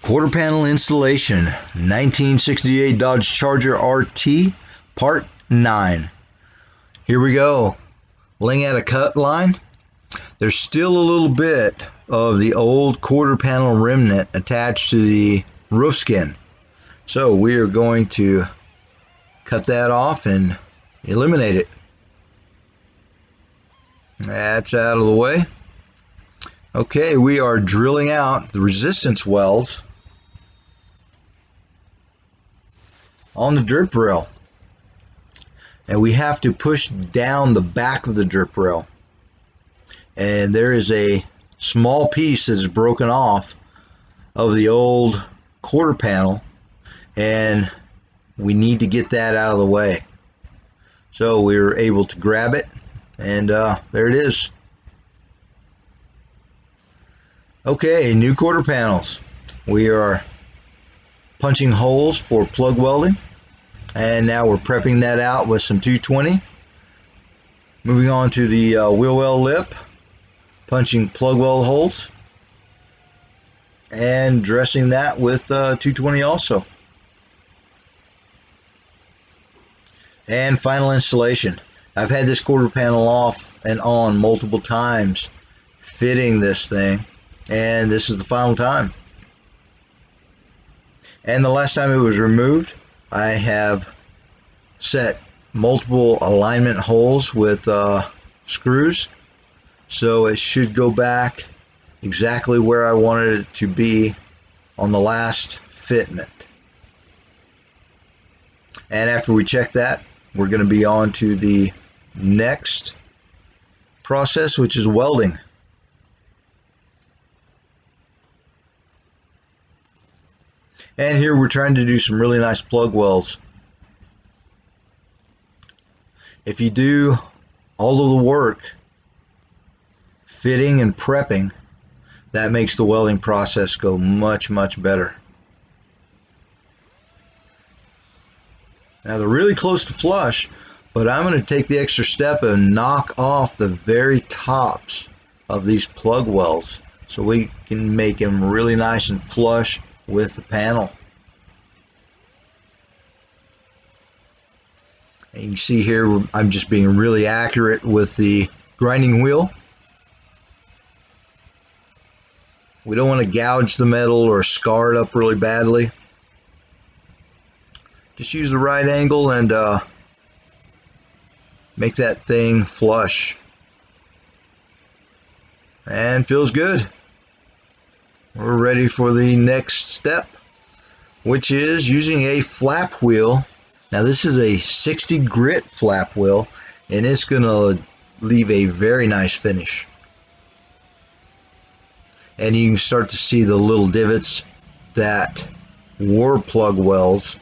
Quarter panel installation, 1968 Dodge Charger RT, part 9. Here we go. Laying out a cut line. There's still a little bit of the old quarter panel remnant attached to the roof skin. So we are going to cut that off and eliminate it. That's out of the way. Okay, we are drilling out the resistance welds on the drip rail, and we have to push down the back of the drip rail, and there is a small piece that is broken off of the old quarter panel, and we need to get that out of the way. So we were able to grab it, and there it is. Okay, new quarter panels. We are punching holes for plug welding, and now we're prepping that out with some 220. Moving on to the wheel well lip, punching plug weld holes and dressing that with 220 also. And final installation. I've had this quarter panel off and on multiple times fitting this thing, and this is the final time. And the last time it was removed, I have set multiple alignment holes with screws, so it should go back exactly where I wanted it to be on the last fitment. And after we check that, we're going to be on to the next process, which is welding. And here we're trying to do some really nice plug welds. If you do all of the work, fitting and prepping, that makes the welding process go much, much better. Now they're really close to flush, but I'm going to take the extra step and knock off the very tops of these plug welds so we can make them really nice and flush with the panel. And you can see here I'm just being really accurate with the grinding wheel. We don't want to gouge the metal or scar it up really badly. Just use the right angle and make that thing flush. And feels good. We're ready for the next step, which is using a flap wheel. Now this is a 60 grit flap wheel, and it's going to leave a very nice finish. And you can start to see the little divots that were plug welds.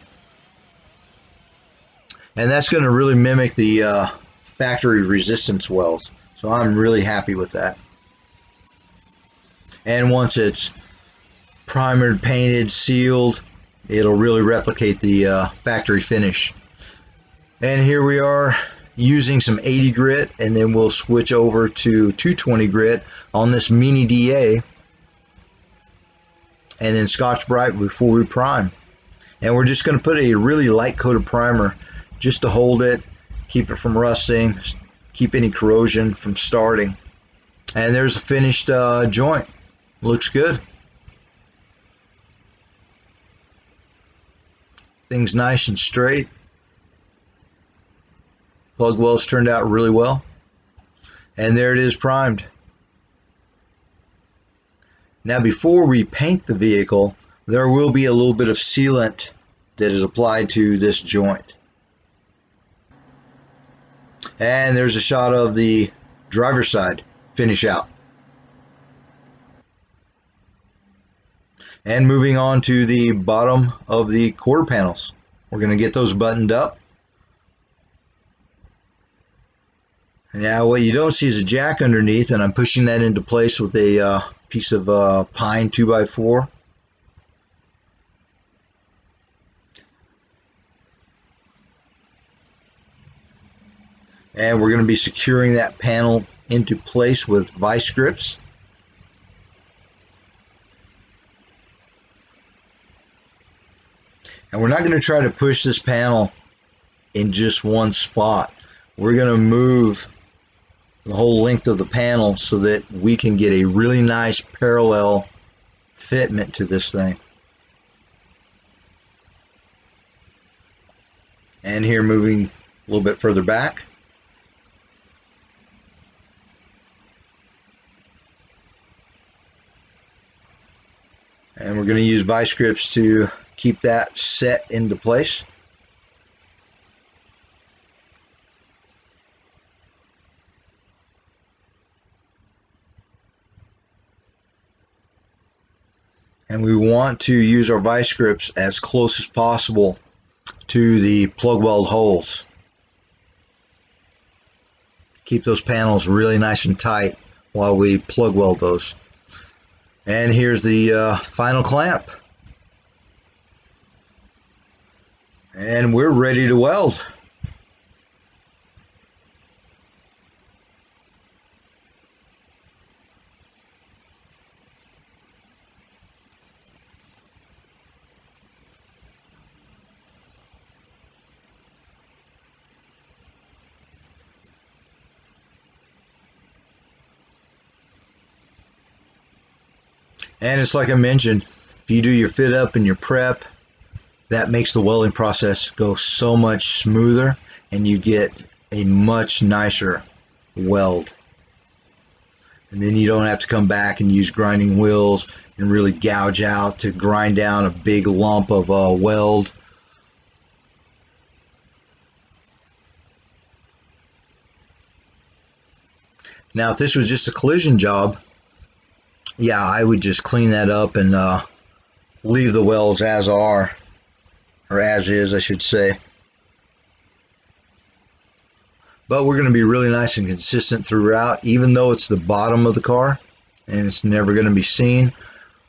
And that's going to really mimic the factory resistance welds. So I'm really happy with that. And once it's primered, painted, sealed, it'll really replicate the factory finish. And here we are using some 80 grit, and then we'll switch over to 220 grit on this mini DA, and then Scotch-Brite before we prime. And we're just going to put a really light coat of primer just to hold it, keep it from rusting, keep any corrosion from starting. And there's a finished joint. Looks good. Things nice and straight. Plug welds turned out really well. And there it is, primed. Now before we paint the vehicle, there will be a little bit of sealant that is applied to this joint. And there's a shot of the driver's side finish out. And moving on to the bottom of the quarter panels. We're going to get those buttoned up. Now what you don't see is a jack underneath, and I'm pushing that into place with a piece of pine 2x4. And we're going to be securing that panel into place with vice grips. And we're not going to try to push this panel in just one spot. We're going to move the whole length of the panel so that we can get a really nice parallel fitment to this thing. And here, moving a little bit further back. And we're going to use vice grips to keep that set into place. And we want to use our vice grips as close as possible to the plug weld holes. Keep those panels really nice and tight while we plug weld those. And here's the final clamp. And we're ready to weld. And it's like I mentioned, if you do your fit up and your prep, that makes the welding process go so much smoother and you get a much nicer weld. And then you don't have to come back and use grinding wheels and really gouge out to grind down a big lump of weld. Now if this was just a collision job, yeah, I would just clean that up and leave the welds as are, or as is, I should say. But we're going to be really nice and consistent throughout, even though it's the bottom of the car and it's never going to be seen.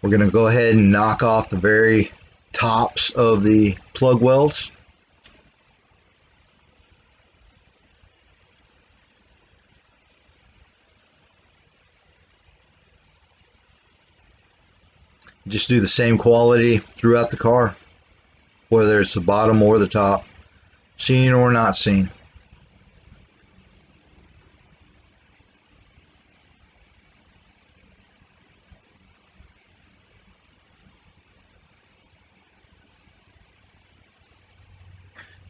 We're going to go ahead and knock off the very tops of the plug welds. Just do the same quality throughout the car, whether it's the bottom or the top, seen or not seen.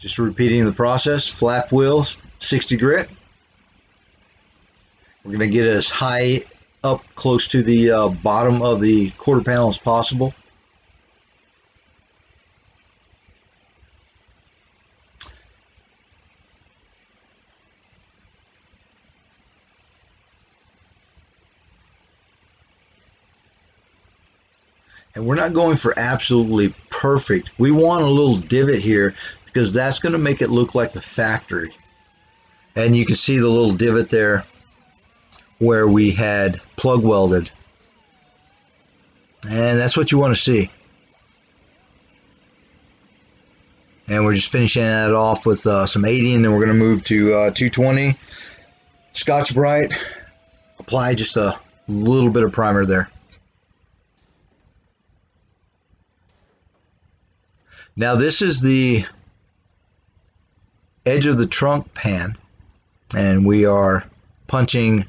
Just repeating the process, flap wheels, 60 grit. We're going to get as high up close to the bottom of the quarter panel as possible. And we're not going for absolutely perfect. We want a little divot here because that's going to make it look like the factory. And you can see the little divot there where we had plug welded, and that's what you want to see. And we're just finishing that off with some 80, and then we're going to move to 220 Scotch-Brite, apply just a little bit of primer there. Now this is the edge of the trunk pan, and we are punching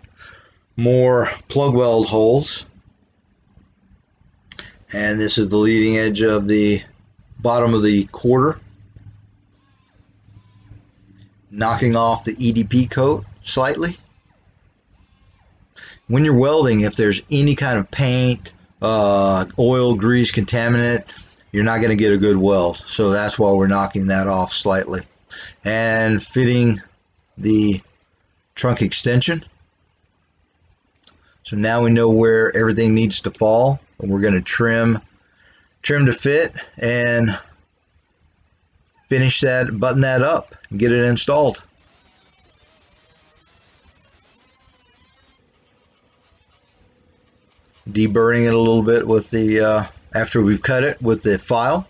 more plug weld holes, and this is the leading edge of the bottom of the quarter, knocking off the EDP coat slightly. When you're welding, if there's any kind of paint, oil, grease, contaminant, you're not going to get a good weld, so that's why we're knocking that off slightly. And fitting the trunk extension. So now we know where everything needs to fall, and we're going to trim to fit and finish that, button that up and get it installed. Deburring it a little bit with the after we've cut it with the file.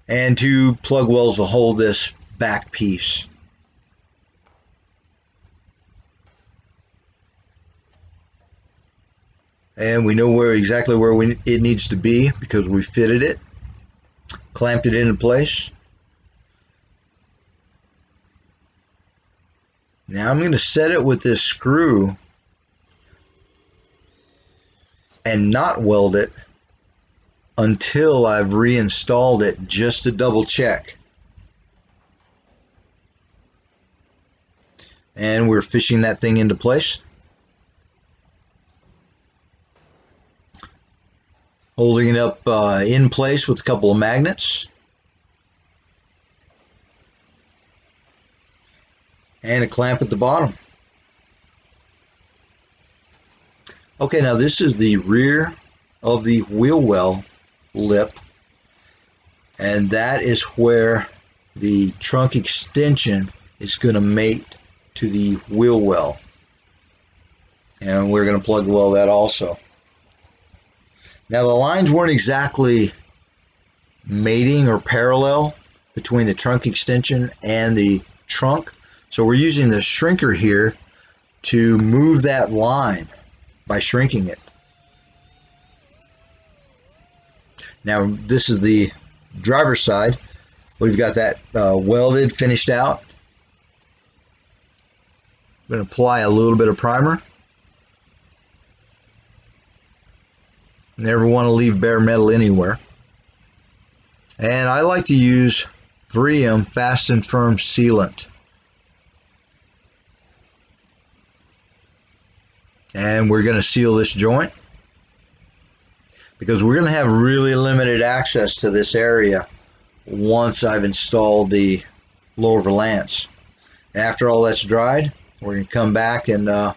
And 2 plug welds will hold this back piece. And we know exactly where it needs to be because we fitted it, clamped it into place. Now I'm going to set it with this screw and not weld it until I've reinstalled it, just to double check. And we're fishing that thing into place. Holding it up in place with a couple of magnets. And a clamp at the bottom. Okay, now this is the rear of the wheel well lip, and that is where the trunk extension is going to mate to the wheel well, and we're going to plug well that also. Now the lines weren't exactly mating or parallel between the trunk extension and the trunk, so we're using the shrinker here to move that line by shrinking it. Now this is the driver's side. We've got that welded, finished out. I'm going to apply a little bit of primer. Never want to leave bare metal anywhere. And I like to use 3M Fast and Firm sealant. And we're going to seal this joint because we're going to have really limited access to this area once I've installed the lower valance. After all that's dried, we're going to come back and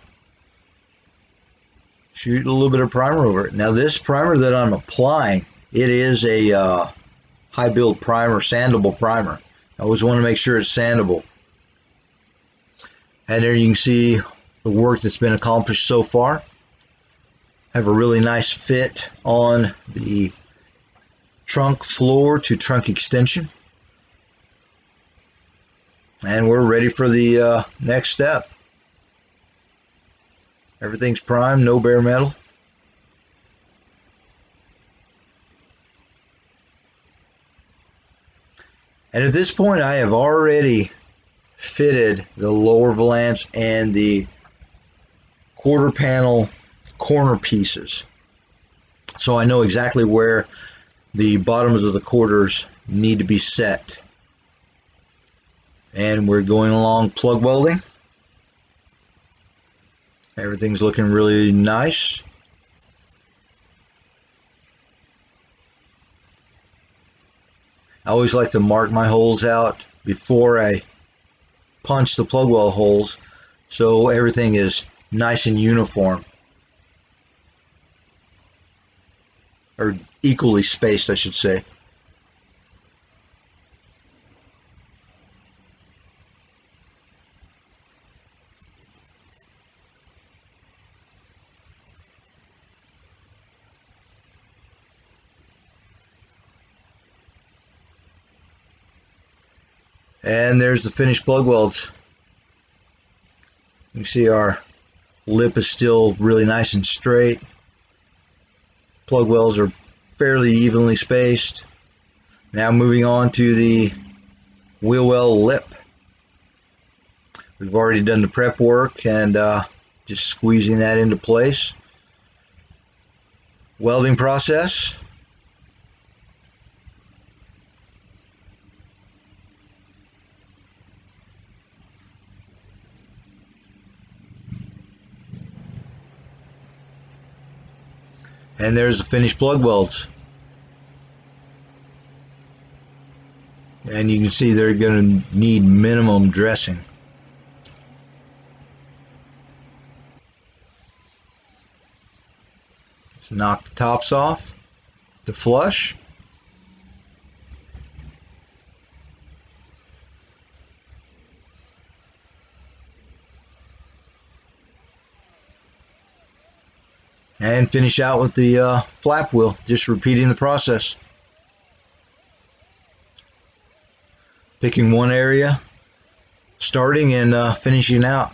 shoot a little bit of primer over it. Now this primer that I'm applying, it is a high build primer, sandable primer. I always want to make sure it's sandable. And there you can see the work that's been accomplished so far. Have a really nice fit on the trunk floor to trunk extension. And we're ready for the next step. Everything's primed, no bare metal. And at this point I have already fitted the lower valance and the quarter panel corner pieces. So I know exactly where the bottoms of the quarters need to be set. And we're going along plug welding. Everything's looking really nice. I always like to mark my holes out before I punch the plug weld holes so everything is nice and uniform, or equally spaced, I should say. And there's the finished plug welds. You can see our lip is still really nice and straight. Plug welds are fairly evenly spaced. Now moving on to the wheel well lip. We've already done the prep work and just squeezing that into place. Welding process. And there's the finished plug welds. And you can see they're going to need minimum dressing. Just knock the tops off to flush. And finish out with the flap wheel, just repeating the process. Picking one area, starting and finishing out.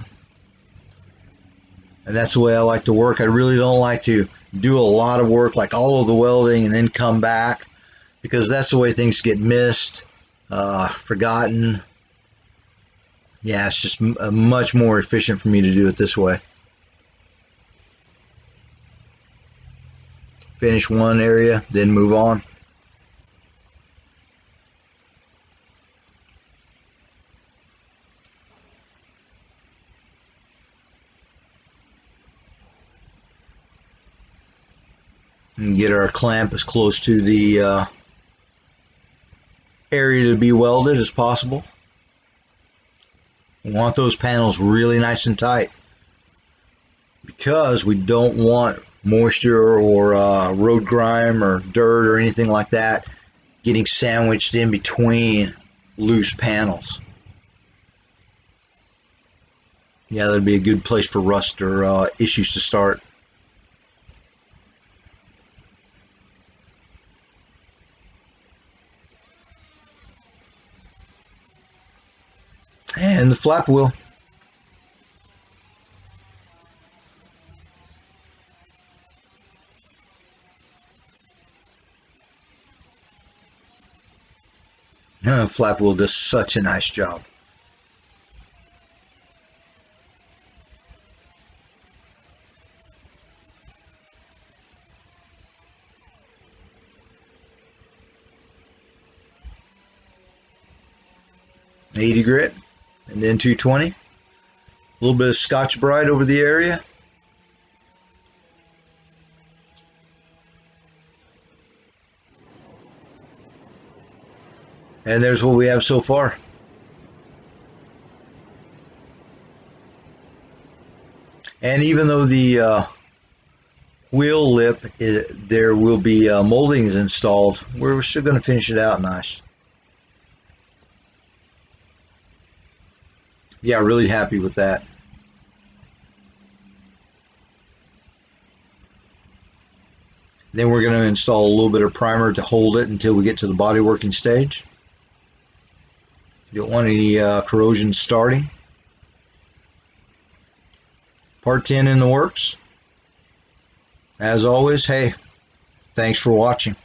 And that's the way I like to work. I really don't like to do a lot of work, like all of the welding, and then come back, because that's the way things get missed, forgotten. Yeah, it's just much more efficient for me to do it this way. Finish one area, then move on. And get our clamp as close to the area to be welded as possible. We want those panels really nice and tight, because we don't want moisture or road grime or dirt or anything like that getting sandwiched in between loose panels. Yeah, that'd be a good place for rust or issues to start. And the flap wheel. Flap wheel does such a nice job. .80 grit, and then 220. A little bit of Scotch Brite over the area. And there's what we have so far. And even though the wheel lip, there will be moldings installed, we're still going to finish it out nice. Yeah, really happy with that. Then we're going to install a little bit of primer to hold it until we get to the body working stage. You don't want any corrosion starting. Part 10 in the works. As always, hey, thanks for watching.